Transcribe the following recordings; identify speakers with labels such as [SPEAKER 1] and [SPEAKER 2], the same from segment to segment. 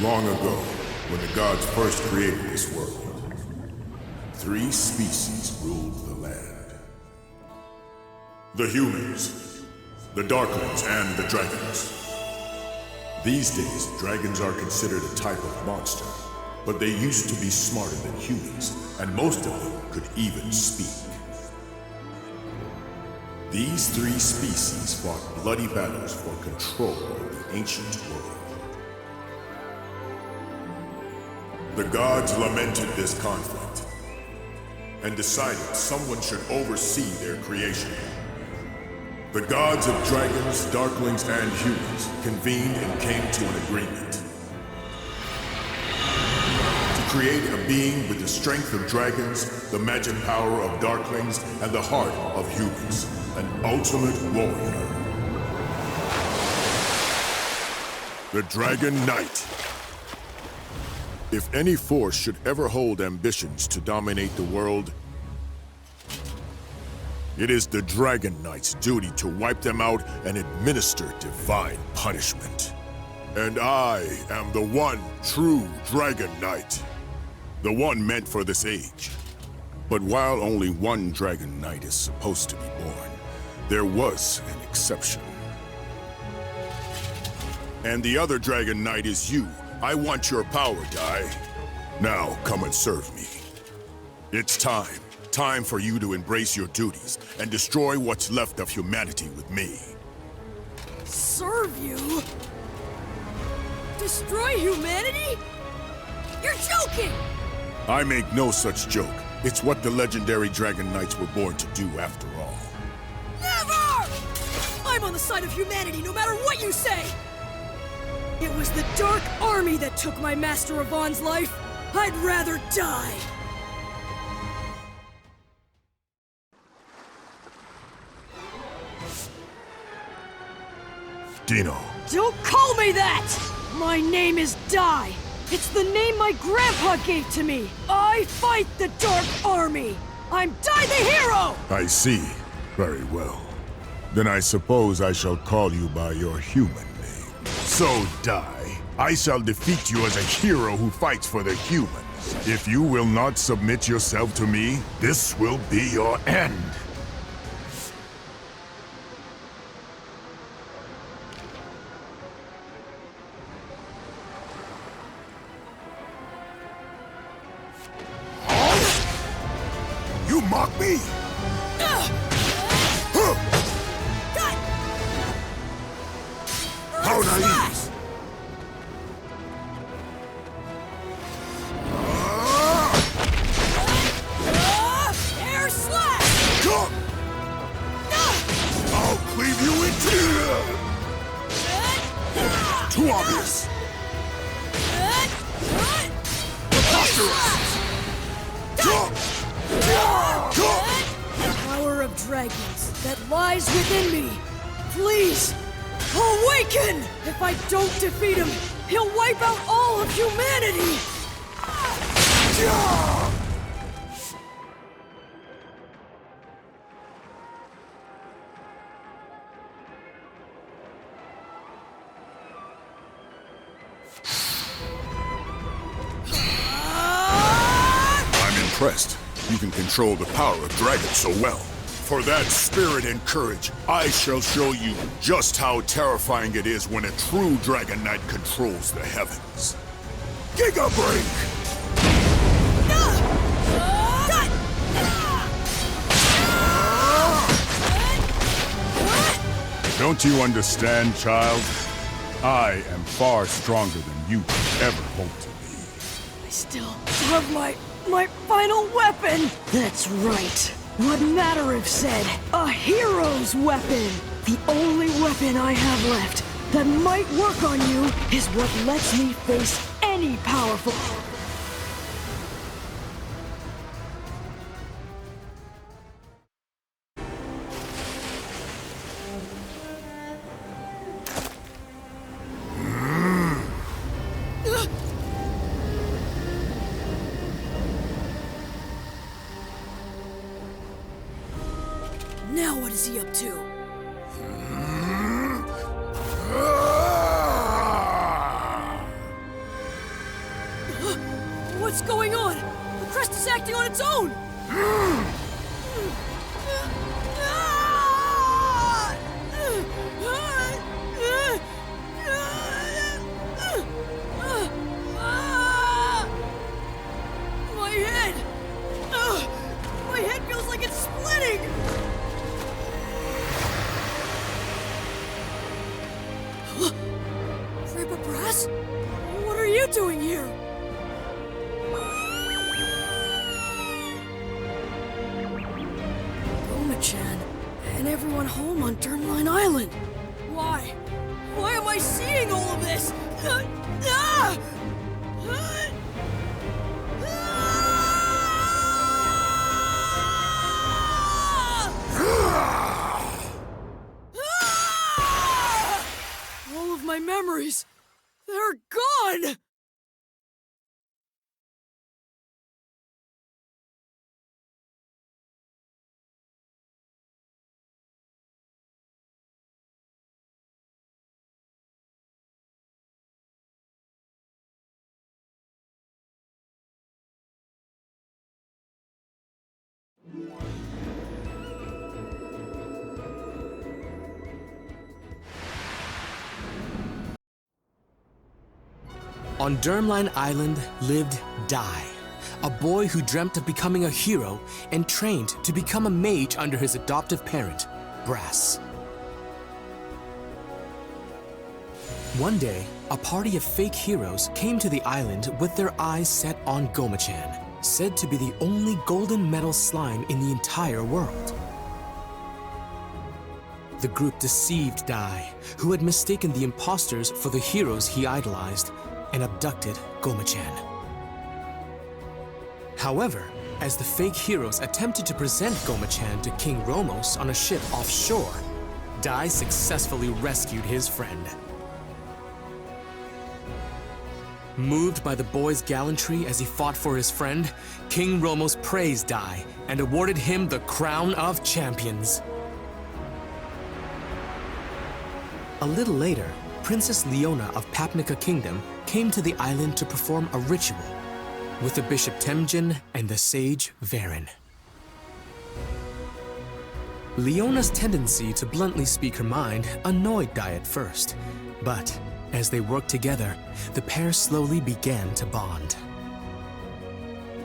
[SPEAKER 1] long ago, when the gods first created this world, 3 species ruled the land. The humans, the darklings, and the dragons. These days, dragons are considered a type of monster, but they used to be smarter than humans, and most of them could even speak. These 3 species fought bloody battles for control of the ancient world. The gods lamented this conflict and decided someone should oversee their creation. The gods of dragons, darklings, and humans convened and came to an agreement to create a being with the strength of dragons, the magic power of darklings, and the heart of humans, an ultimate warrior. The Dragon Knight. If any force should ever hold ambitions to dominate the world, it is the Dragon Knight's duty to wipe them out and administer divine punishment. And I am the one true Dragon Knight, the one meant for this age. But while only one Dragon Knight is supposed to be born, there was an exception. And the other Dragon Knight is you. I want your power, Dai. Now, come and serve me. It's time. Time for you to embrace your duties and destroy what's left of humanity with me.
[SPEAKER 2] Serve you? Destroy humanity? You're joking!
[SPEAKER 1] I make no such joke. It's what the legendary Dragon Knights were born to do after all.
[SPEAKER 2] Never! I'm on the side of humanity no matter what you say! It was the Dark Army that took my Master Avon's life. I'd rather die.
[SPEAKER 1] Dino.
[SPEAKER 2] Don't call me that! My name is Dai. It's the name my grandpa gave to me. I fight the Dark Army. I'm Dai the Hero!
[SPEAKER 1] I see. Very well. Then I suppose I shall call you by your human name. So, Dai, I shall defeat you as a hero who fights for the humans. If you will not submit yourself to me, this will be your end. You mock me? How naive!
[SPEAKER 2] Air slash!
[SPEAKER 1] Come! I'll cleave you in two! Too obvious! Preposterous!
[SPEAKER 2] The power of dragons that lies within me. Please, awaken! If I don't defeat him, he'll wipe out all of humanity!
[SPEAKER 1] I'm impressed. You can control the power of dragons so well. For that spirit and courage, I shall show you just how terrifying it is when a true Dragon Knight controls the heavens. Giga Break! Don't you understand, child? I am far stronger than you could ever hope to be.
[SPEAKER 2] I still have my final weapon! That's right. What Matter said, a hero's weapon! The only weapon I have left that might work on you is what lets me face any powerful... Now what is he up to? What's going on? The crest is acting on its own! My head! My head feels like it's splitting! Grandpa Brass? What are you doing here? Goma-chan, and everyone home on Turnline Island. Why? Why am I seeing all of this? All of my memories, they're gone!
[SPEAKER 3] On Dermline Island lived Dai, a boy who dreamt of becoming a hero and trained to become a mage under his adoptive parent, Brass. One day, a party of fake heroes came to the island with their eyes set on Goma-chan, said to be the only golden metal slime in the entire world. The group deceived Dai, who had mistaken the imposters for the heroes he idolized, and abducted Goma-chan. However, as the fake heroes attempted to present Goma-chan to King Romos on a ship offshore, Dai successfully rescued his friend. Moved by the boy's gallantry as he fought for his friend, King Romos praised Dai and awarded him the Crown of Champions. A little later, Princess Leona of Papnica Kingdom came to the island to perform a ritual with the Bishop Temjin and the sage Varen. Leona's tendency to bluntly speak her mind annoyed Dai at first, but as they worked together, the pair slowly began to bond.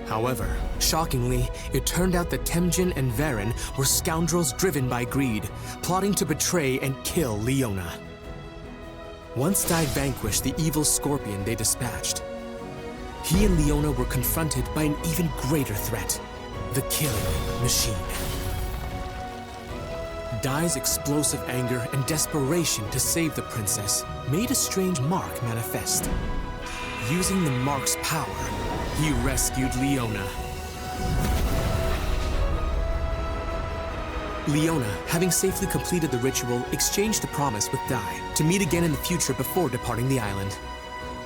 [SPEAKER 3] However, shockingly, it turned out that Temjin and Varen were scoundrels driven by greed, plotting to betray and kill Leona. Once Dai vanquished the evil scorpion they dispatched, he and Leona were confronted by an even greater threat, the killing machine. Dai's explosive anger and desperation to save the princess made a strange mark manifest. Using the mark's power, he rescued Leona. Leona, having safely completed the ritual, exchanged a promise with Dai to meet again in the future before departing the island.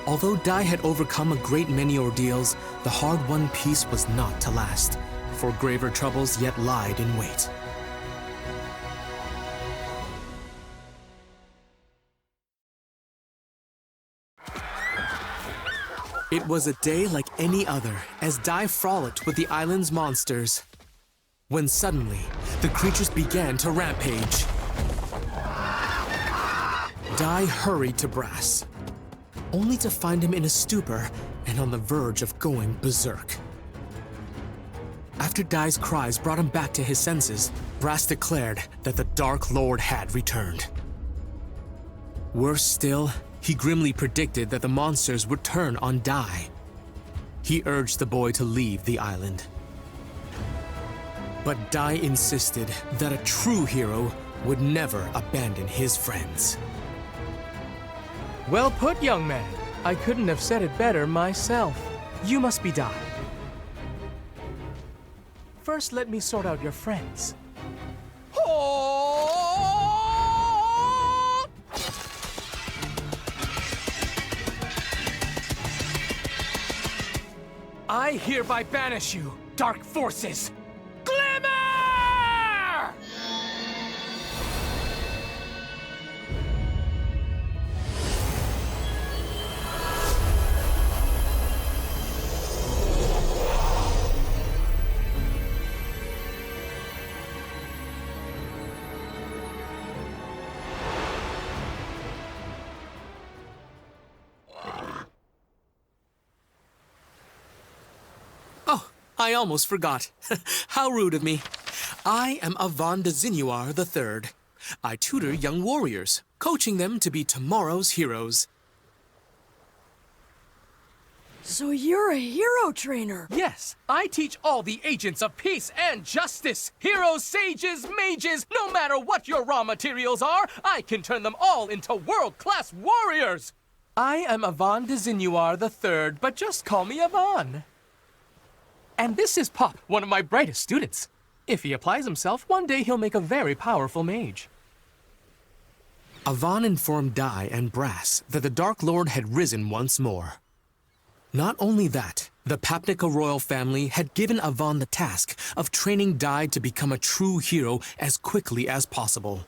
[SPEAKER 3] Although Dai had overcome a great many ordeals, the hard-won peace was not to last, for graver troubles yet lied in wait. It was a day like any other, as Dai frolicked with the island's monsters, when suddenly, the creatures began to rampage. Dai hurried to Brass, only to find him in a stupor and on the verge of going berserk. After Dai's cries brought him back to his senses, Brass declared that the Dark Lord had returned. Worse still, he grimly predicted that the monsters would turn on Dai. He urged the boy to leave the island. But Dai insisted that a true hero would never abandon his friends.
[SPEAKER 4] Well put, young man. I couldn't have said it better myself. You must be Dai. First, let me sort out your friends. I hereby banish you, dark forces! Glimmer!
[SPEAKER 3] I almost forgot. How rude of me. I am Avan de Zinuar III. I tutor young warriors, coaching them to be tomorrow's heroes.
[SPEAKER 2] So you're a hero trainer.
[SPEAKER 4] Yes, I teach all the agents of peace and justice. Heroes, sages, mages, no matter what your raw materials are, I can turn them all into world-class warriors. I am Avan de Zinuar III, but just call me Avan. And this is Pop, one of my brightest students. If he applies himself, one day he'll make a very powerful mage.
[SPEAKER 3] Avan informed Dai and Brass that the Dark Lord had risen once more. Not only that, the Papnica royal family had given Avan the task of training Dai to become a true hero as quickly as possible.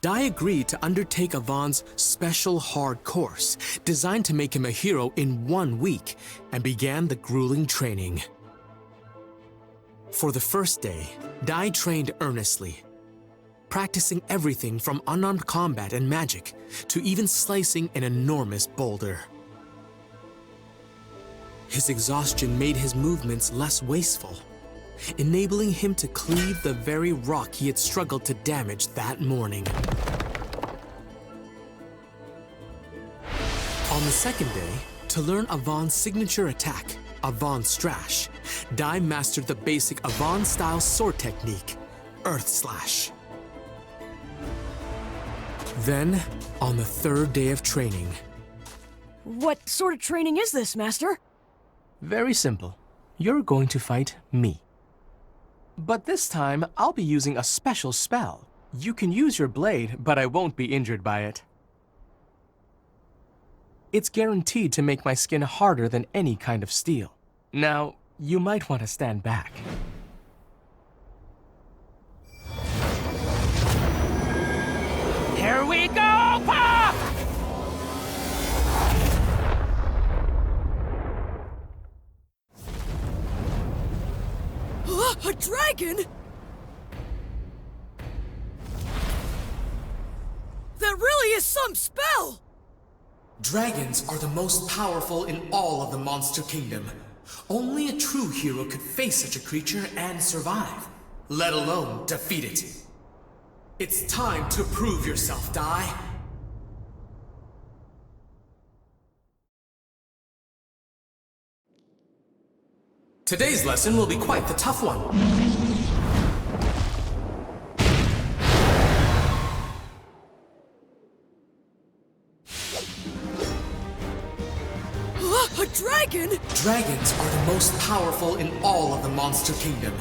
[SPEAKER 3] Dai agreed to undertake Avan's special hard course, designed to make him a hero in 1 week, and began the grueling training. For the first day, Dai trained earnestly, practicing everything from unarmed combat and magic to even slicing an enormous boulder. His exhaustion made his movements less wasteful, enabling him to cleave the very rock he had struggled to damage that morning. On the second day, to learn Avan's signature attack, Avan Strash, Dai mastered the basic Avan-style sword technique, Earth Slash. Then, on the third day of training...
[SPEAKER 2] What sort of training is this, Master?
[SPEAKER 4] Very simple. You're going to fight me. But this time, I'll be using a special spell. You can use your blade, but I won't be injured by it. It's guaranteed to make my skin harder than any kind of steel. Now, you might want to stand back. Here we go, Pop!
[SPEAKER 2] A dragon? That really is some spell!
[SPEAKER 3] Dragons are the most powerful in all of the Monster Kingdom. Only a true hero could face such a creature and survive, let alone defeat it. It's time to prove yourself, Dai. Today's lesson will be quite the tough one.
[SPEAKER 2] A dragon?
[SPEAKER 3] Dragons are the most powerful in all of the Monster Kingdom.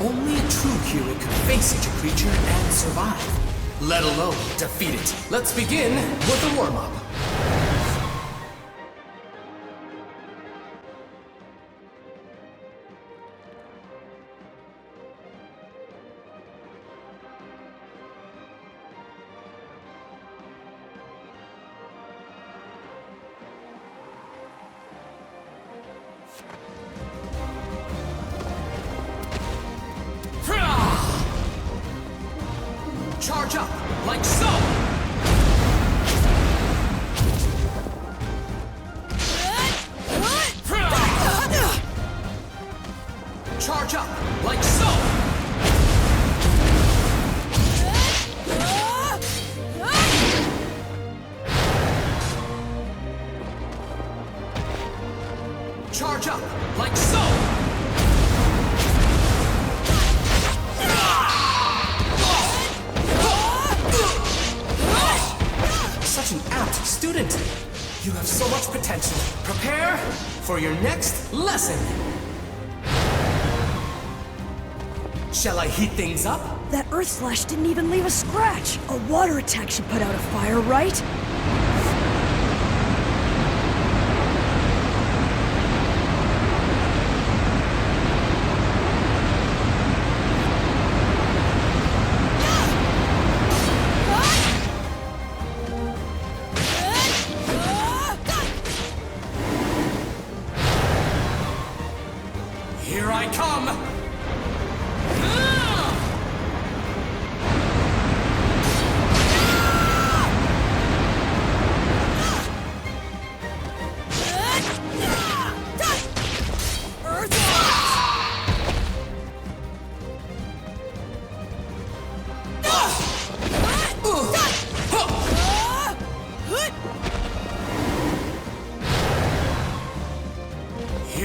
[SPEAKER 3] Only a true hero could face such a creature and survive, let alone defeat it. Let's begin with the warm-up. Charge up, like so! Charge up, like so! Charge up, like so! Such an apt student. You have so much potential. Prepare for your next lesson. Shall I heat things up?
[SPEAKER 2] That Earth Slash didn't even leave a scratch. A water attack should put out a fire, right?
[SPEAKER 3] Here I come!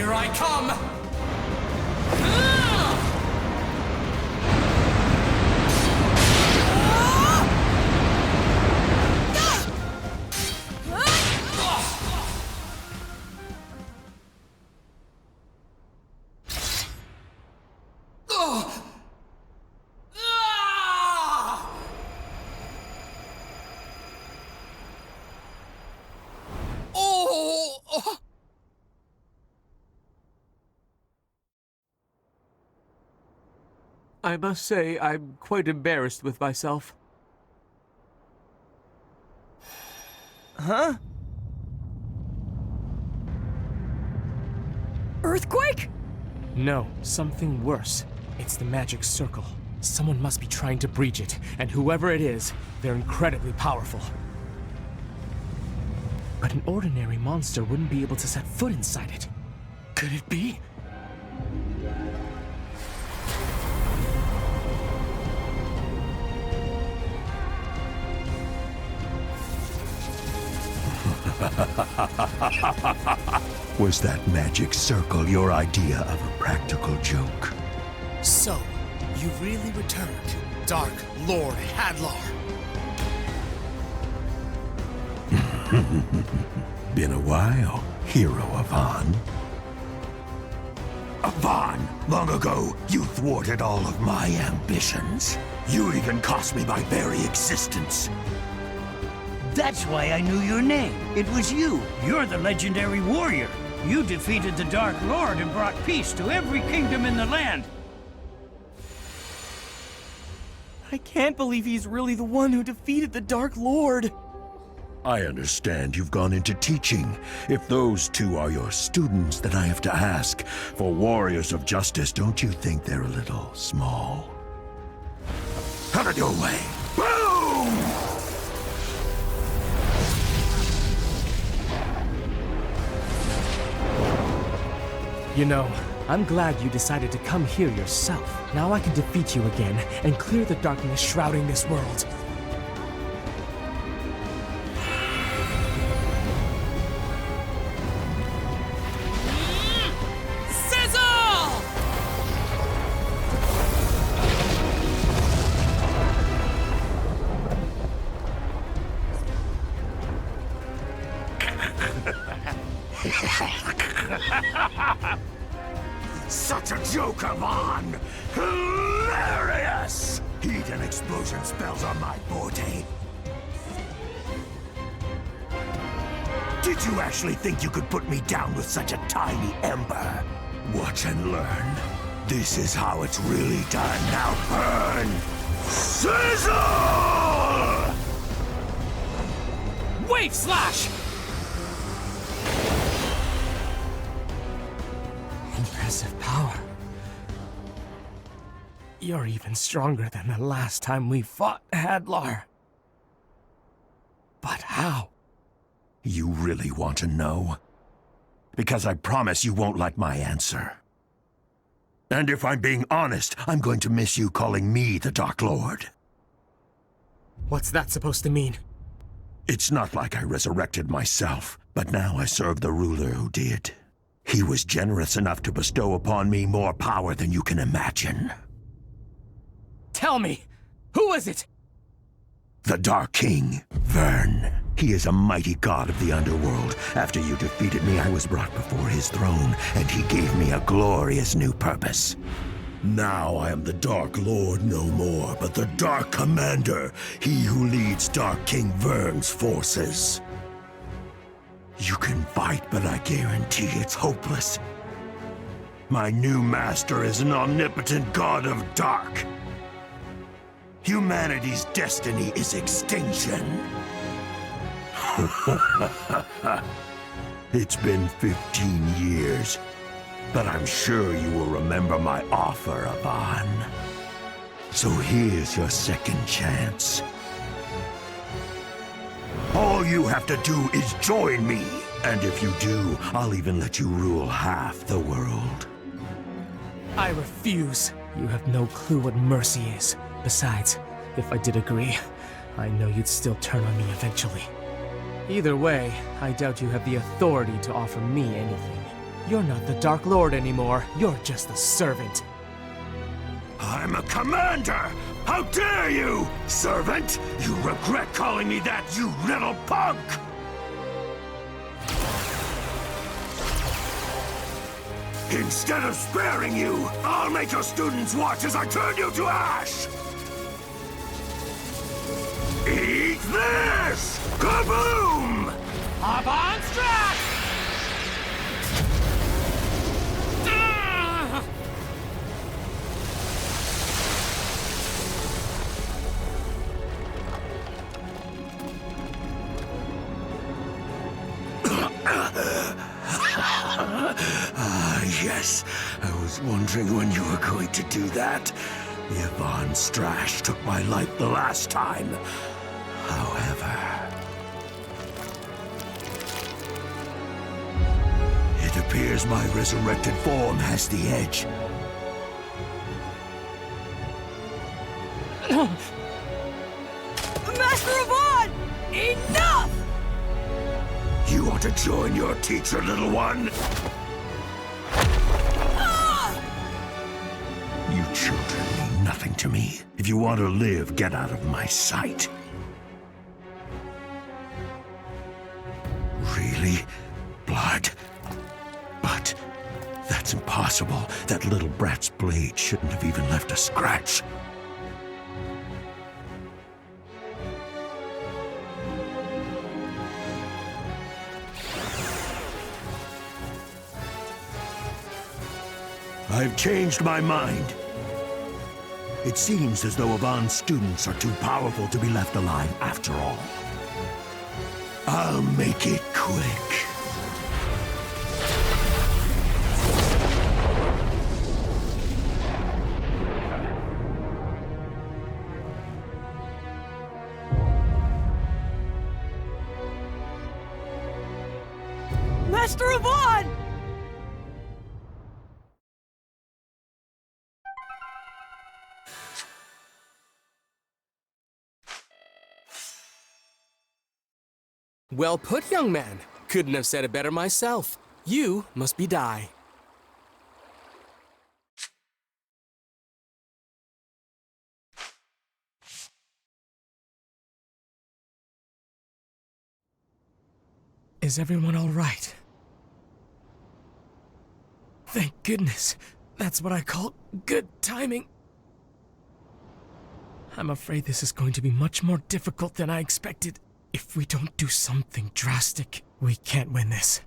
[SPEAKER 4] Here I come!
[SPEAKER 3] I must say, I'm quite embarrassed with myself.
[SPEAKER 2] Huh? Earthquake?
[SPEAKER 3] No, something worse. It's the magic circle. Someone must be trying to breach it, and whoever it is, they're incredibly powerful. But an ordinary monster wouldn't be able to set foot inside it. Could it be?
[SPEAKER 5] Was that magic circle your idea of a practical joke?
[SPEAKER 3] So, you really returned, Dark Lord Hadlar.
[SPEAKER 5] Been a while, hero Avan. Avan, long ago, you thwarted all of my ambitions. You even cost me my very existence.
[SPEAKER 6] That's why I knew your name. It was you. You're the legendary warrior. You defeated the Dark Lord and brought peace to every kingdom in the land.
[SPEAKER 3] I can't believe he's really the one who defeated the Dark Lord.
[SPEAKER 5] I understand you've gone into teaching. If those two are your students, then I have to ask, for warriors of justice, don't you think they're a little small? Out of your way! Boom!
[SPEAKER 3] You know, I'm glad you decided to come here yourself. Now I can defeat you again and clear the darkness shrouding this world.
[SPEAKER 5] Such a joke, Avan! Hilarious! Heat and explosion spells are my forte. Did you actually think you could put me down with such a tiny ember? Watch and learn. This is how it's really done. Now burn! Sizzle!
[SPEAKER 4] Wave Slash!
[SPEAKER 3] Impressive power. You're even stronger than the last time we fought, Hadlar. But how?
[SPEAKER 5] You really want to know? Because I promise you won't like my answer. And if I'm being honest, I'm going to miss you calling me the Dark Lord.
[SPEAKER 3] What's that supposed to mean?
[SPEAKER 5] It's not like I resurrected myself, but now I serve the ruler who did. He was generous enough to bestow upon me more power than you can imagine.
[SPEAKER 4] Tell me, who is it?
[SPEAKER 5] The Dark King, Vern. He is a mighty god of the underworld. After you defeated me, I was brought before his throne, and he gave me a glorious new purpose. Now I am the Dark Lord no more, but the Dark Commander, he who leads Dark King Vern's forces. You can fight, but I guarantee it's hopeless. My new master is an omnipotent god of dark. Humanity's destiny is extinction. It's been 15 years, but I'm sure you will remember my offer, Avan. So here's your second chance. All you have to do is join me. And if you do, I'll even let you rule half the world.
[SPEAKER 3] I refuse. You have no clue what mercy is. Besides, if I did agree, I know you'd still turn on me eventually. Either way, I doubt you have the authority to offer me anything. You're not the Dark Lord anymore. You're just the servant.
[SPEAKER 5] I'm a commander! How dare you, servant! You regret calling me that, you little punk! Instead of sparing you, I'll make your students watch as I turn you to ash! Eat this! Kaboom!
[SPEAKER 4] Hop on, Strash!
[SPEAKER 5] Yes, I was wondering when you were going to do that. The Yvonne Strash took my life the last time. However, it appears my resurrected form has the edge.
[SPEAKER 2] Master Yvonne! Enough!
[SPEAKER 5] You want to join your teacher, little one? You children mean nothing to me. If you want to live, get out of my sight. Really? Blood? But that's impossible. That little brat's blade shouldn't have even left a scratch. I've changed my mind. It seems as though Yvonne's students are too powerful to be left alive after all. I'll make it quick.
[SPEAKER 2] Master Yvonne!
[SPEAKER 3] Well put, young man. Couldn't have said it better myself. You must be Dai. Is everyone all right? Thank goodness. That's what I call good timing. I'm afraid this is going to be much more difficult than I expected. If we don't do something drastic, we can't win this.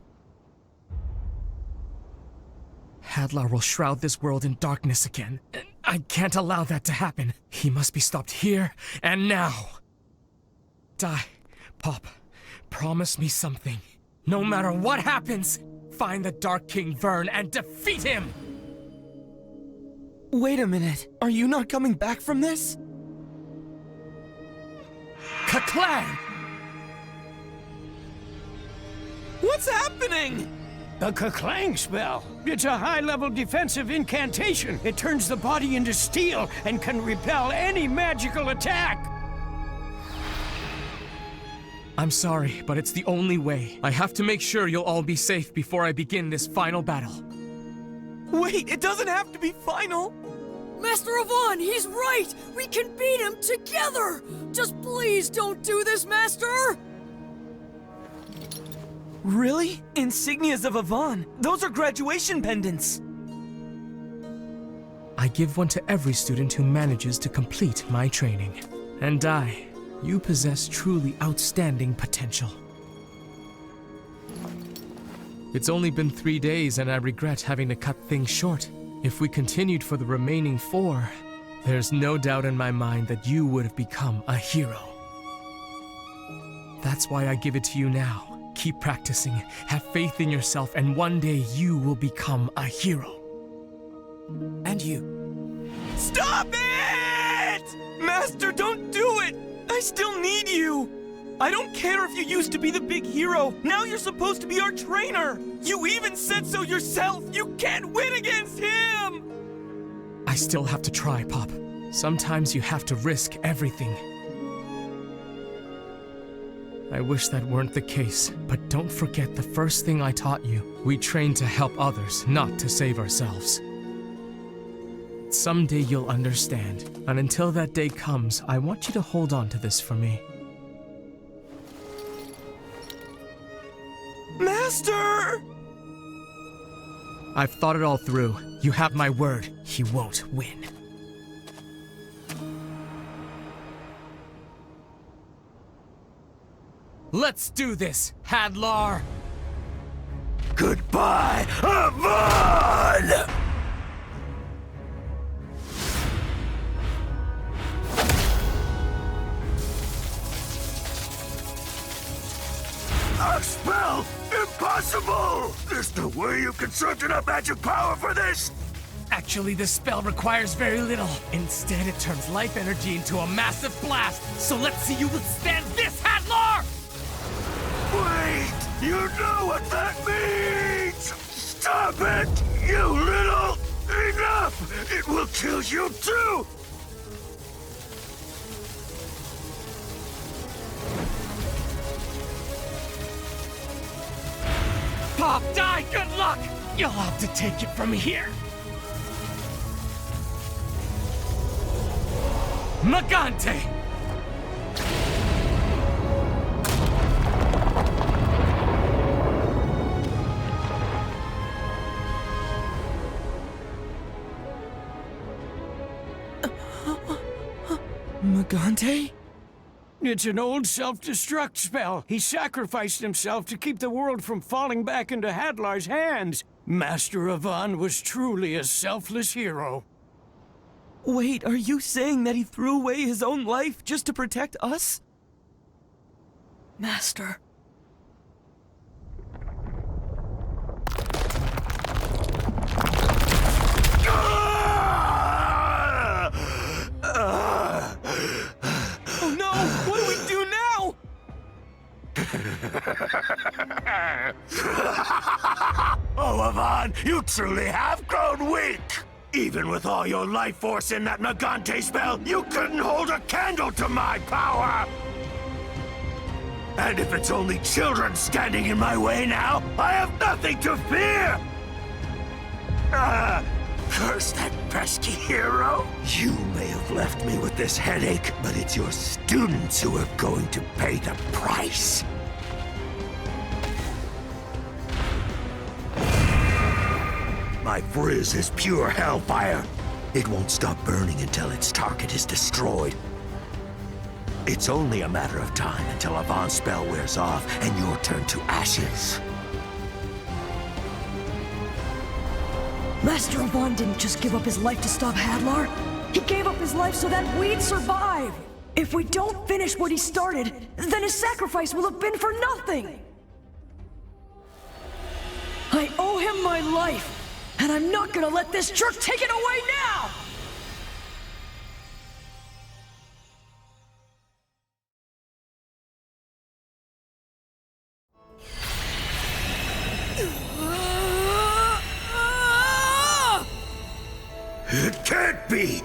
[SPEAKER 3] Hadlar will shroud this world in darkness again. I can't allow that to happen. He must be stopped here and now. Dai, Pop, promise me something. No matter what happens, find the Dark King Vern and defeat him!
[SPEAKER 7] Wait a minute. Are you not coming back from this?
[SPEAKER 3] Ka-clang!
[SPEAKER 7] What's happening?
[SPEAKER 6] The Ka-clang spell. It's a high-level defensive incantation. It turns the body into steel and can repel any magical attack.
[SPEAKER 3] I'm sorry, but it's the only way. I have to make sure you'll all be safe before I begin this final battle.
[SPEAKER 7] Wait, it doesn't have to be final.
[SPEAKER 2] Master Yvonne, he's right! We can beat him together! Just please don't do this, Master!
[SPEAKER 7] Really? Insignias of Yvonne. Those are graduation pendants.
[SPEAKER 3] I give one to every student who manages to complete my training. And Dai, you possess truly outstanding potential. It's only been 3 days and I regret having to cut things short. If we continued for the remaining 4, there's no doubt in my mind that you would have become a hero. That's why I give it to you now. Keep practicing, have faith in yourself, and one day you will become a hero.
[SPEAKER 7] And you. Stop it! Master, don't do it! I still need you! I don't care if you used to be the big hero. Now you're supposed to be our trainer! You even said so yourself! You can't win against him!
[SPEAKER 3] I still have to try, Pop. Sometimes you have to risk everything. I wish that weren't the case, but don't forget the first thing I taught you. We train to help others, not to save ourselves. Someday you'll understand, and until that day comes, I want you to hold on to this for me.
[SPEAKER 7] Master!
[SPEAKER 3] I've thought it all through. You have my word. He won't win. Let's do this, Hadlar!
[SPEAKER 5] Goodbye, Avon! A spell? Impossible! There's no way you conserved enough magic power for this!
[SPEAKER 3] Actually, this spell requires very little. Instead, it turns life energy into a massive blast. So let's see you withstand this, Hadlar!
[SPEAKER 5] Wait! You know what that means! Stop it! You little... Enough! It will kill you too!
[SPEAKER 3] Pop, die! Good luck! You'll have to take it from here. Magante!
[SPEAKER 7] Magante?
[SPEAKER 6] It's an old self-destruct spell. He sacrificed himself to keep the world from falling back into Hadlar's hands. Master Avon was truly a selfless hero.
[SPEAKER 7] Wait, are you saying that he threw away his own life just to protect us?
[SPEAKER 2] Master.
[SPEAKER 7] Oh no! What do we do now?
[SPEAKER 5] Oh, Avon, you truly have grown weak! Even with all your life force in that Magante spell, you couldn't hold a candle to my power! And if it's only children standing in my way now, I have nothing to fear! Curse that pesky hero! You may have left me with this headache, but it's your students who are going to pay the price. My frizz is pure hellfire. It won't stop burning until its target is destroyed. It's only a matter of time until Avon's spell wears off and you're turned to ashes.
[SPEAKER 2] Master Avon didn't just give up his life to stop Hadlar. He gave up his life so that we'd survive. If we don't finish what he started, then his sacrifice will have been for nothing. I owe him my life, and I'm not gonna let this jerk take it away now!
[SPEAKER 5] It can't be!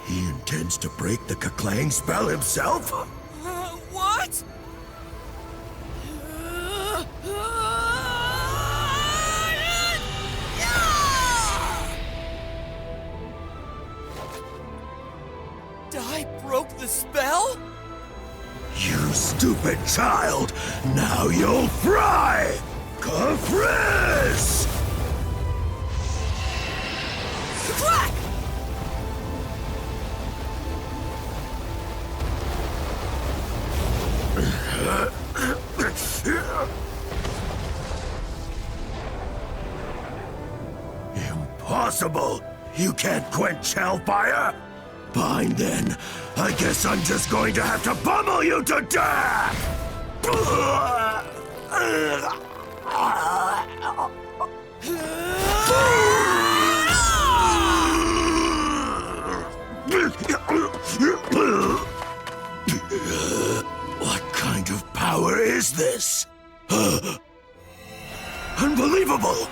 [SPEAKER 5] He intends to break the Kaklang spell himself?
[SPEAKER 7] What? I broke the spell?
[SPEAKER 5] You stupid child! Now you'll fry! Kafriz!
[SPEAKER 7] Crack!
[SPEAKER 5] Impossible! You can't quench hellfire? Fine then. I guess I'm just going to have to pummel you to death! What kind of power is this? Unbelievable!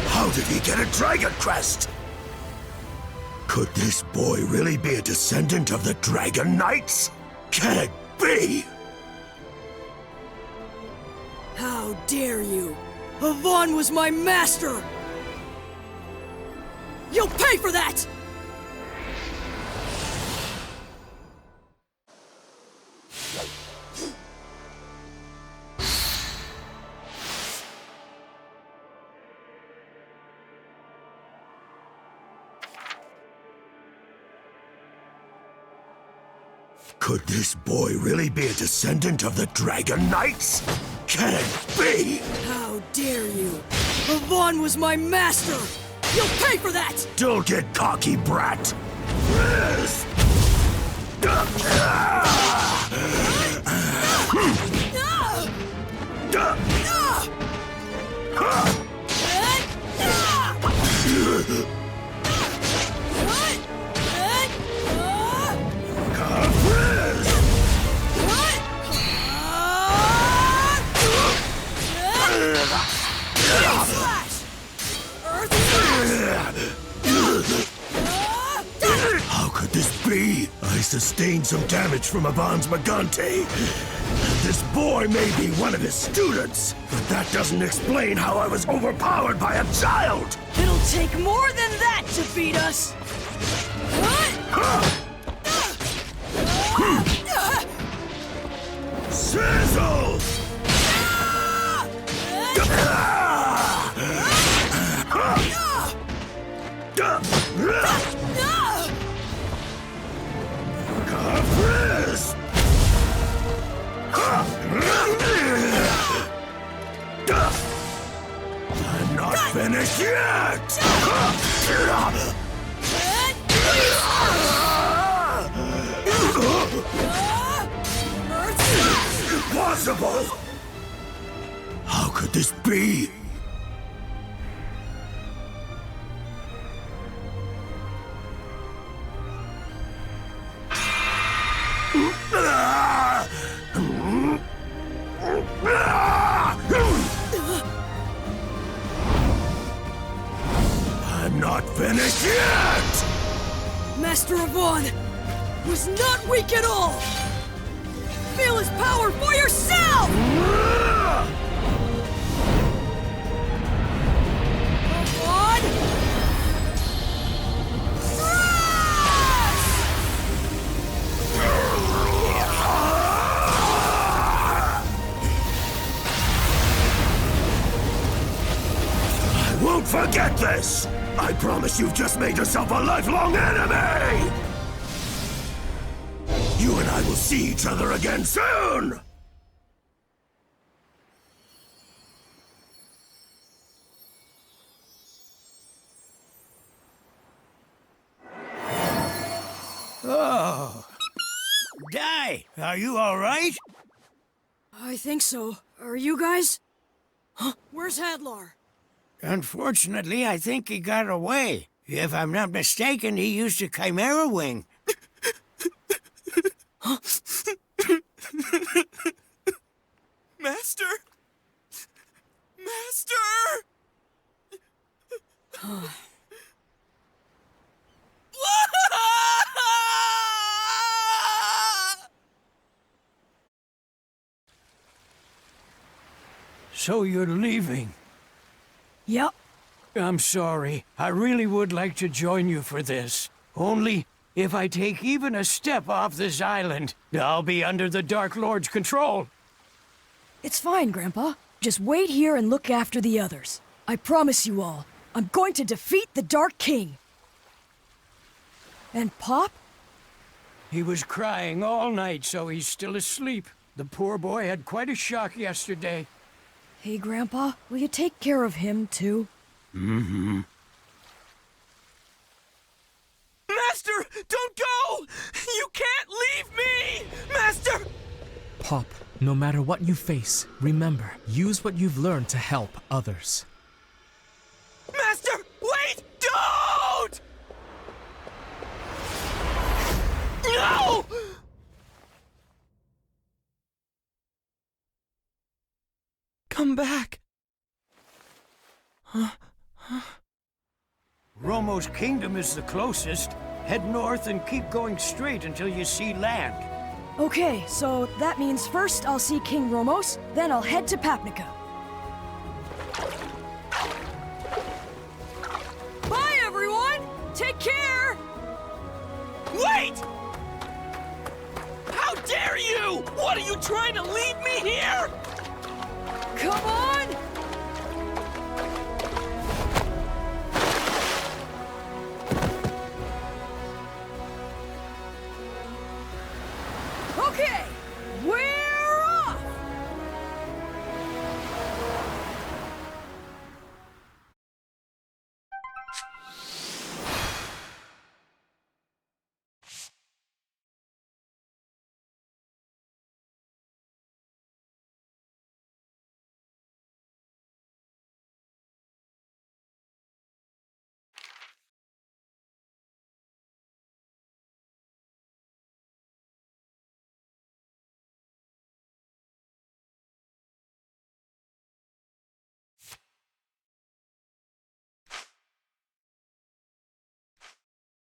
[SPEAKER 5] How did he get a dragon crest? Could this boy really be a descendant of the Dragon Knights? Can it be?
[SPEAKER 2] How dare you! Havan was my master! You'll pay for that!
[SPEAKER 5] Could this boy really be a descendant of the Dragon Knights? Can it be?
[SPEAKER 2] How dare you! Havan was my master! You'll pay for that!
[SPEAKER 5] Don't get cocky, brat! How could this be? I sustained some damage from Havan's Magante. This boy may be one of his students, but that doesn't explain how I was overpowered by a child!
[SPEAKER 2] It'll take more than that to beat us!
[SPEAKER 5] Sizzle! Frizz! I'm not finished yet! Impossible! How could this be? I'm not finished yet!
[SPEAKER 2] Master Havan was not weak at all! Feel his power for yourself! Havan!
[SPEAKER 5] I won't forget this! I promise you've just made yourself a lifelong enemy! You and I will see each other again soon!
[SPEAKER 6] Oh. Di, are you all right?
[SPEAKER 2] I think so. Are you guys? Huh? Where's Hadlar?
[SPEAKER 6] Unfortunately, I think he got away. If I'm not mistaken, he used a chimera wing.
[SPEAKER 7] Master! Master!
[SPEAKER 6] So you're leaving?
[SPEAKER 2] Yep.
[SPEAKER 6] I'm sorry. I really would like to join you for this. Only, if I take even a step off this island, I'll be under the Dark Lord's control.
[SPEAKER 2] It's fine, Grandpa. Just wait here and look after the others. I promise you all, I'm going to defeat the Dark King. And Pop?
[SPEAKER 6] He was crying all night, so he's still asleep. The poor boy had quite a shock yesterday.
[SPEAKER 2] Hey, Grandpa, will you take care of him, too?
[SPEAKER 6] Mm-hmm.
[SPEAKER 7] Master, don't go! You can't leave me! Master!
[SPEAKER 3] Pop, no matter what you face, remember, use what you've learned to help others.
[SPEAKER 7] Master, wait! Don't! No! Come back.
[SPEAKER 6] Romo's kingdom is the closest. Head north and keep going straight until you see land.
[SPEAKER 2] Okay, so that means first I'll see King Romos, then I'll head to Papnica. Bye, everyone! Take care!
[SPEAKER 7] Wait! How dare you! What, are you trying to leave me here?
[SPEAKER 2] Come on! Okay,